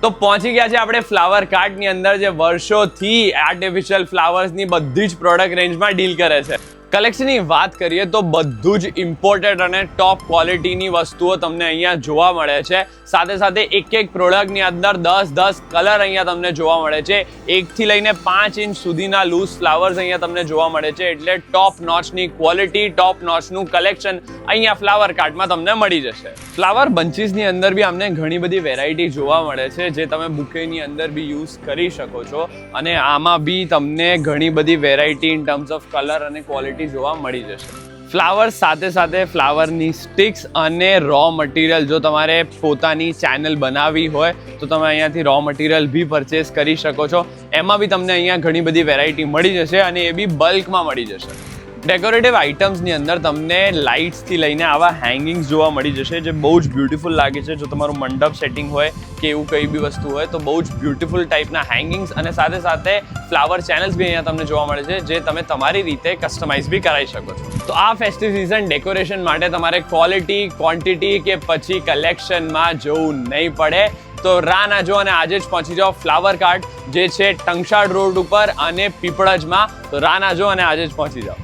તો પહોંચી ગયા છે આપણે ફ્લાવર કાર્ટની અંદર, જે વર્ષોથી આર્ટિફિશિયલ ફ્લાવર્સની બધી જ પ્રોડક્ટ રેન્જમાં ડીલ કરે છે. કલેક્શનની વાત કરીએ તો બધું જ ઇમ્પોર્ટેડ અને ટોપ ક્વોલિટીની વસ્તુઓ તમને અહીંયા જોવા મળે છે. સાથે સાથે એક પ્રોડક્ટની અંદર 10 કલર અહીંયા તમને જોવા મળે છે. 1 થી લઈને 5 ઇંચ સુધીના લૂઝ ફ્લાવર્સ અહીંયા તમને જોવા મળે છે. એટલે ટોપ નોચની ક્વોલિટી, ટોપ નોચનું કલેક્શન અહીંયા ફ્લાવર કાર્ટમાં તમને મળી જશે. ફ્લાવર બંચીસની અંદર બી અમને ઘણી બધી વેરાયટી જોવા મળે છે, જે તમે બુકેની અંદર બી યુઝ કરી શકો છો. અને આમાં બી તમને ઘણી બધી variety in terms of colour અને ક્વોલિટી જોવા મળી જશે. ફ્લાવર્સ સાથે ફ્લાવરની સ્ટિક્સ અને રો મટીરિયલ, જો તમારે પોતાની ચેનલ બનાવવી હોય તો તમે અહીંયાથી રો મટીરિયલ બી પરચેસ કરી શકો છો. એમાં બી તમને અહીંયા ઘણી બધી વેરાયટી મળી જશે અને એ બી બલ્કમાં મળી જશે. ડેકોરેટિવ આઇટમ્સની અંદર તમને લાઇટ્સથી લઈને આવા હેંગિંગ્સ જોવા મળી જશે, જે બહુ જ બ્યુટીફુલ લાગે છે. જો તમારું મંડપ સેટિંગ હોય કે એવું કંઈ બી વસ્તુ હોય તો બહુ જ બ્યુટીફુલ ટાઈપના હેંગિંગ્સ અને સાથે ફ્લાવર ચેનલ્સ બી અહીંયા તમને જોવા મળે છે, જે તમે તમારી રીતે કસ્ટમાઇઝ બી કરાવી શકો છો. તો આ ફેસ્ટિવ સિઝન ડેકોરેશન માટે તમારે ક્વોલિટી, ક્વોન્ટિટી કે પછી કલેક્શનમાં જવું નહીં પડે. તો રાહ ના જો અને આજે જ પહોંચી જાઓ ફ્લાવર કાર્ટ, જે છે ટંકશાળ રોડ ઉપર અને પીપળજમાં. તો રાહ ના જો અને આજે જ પહોંચી જાઓ.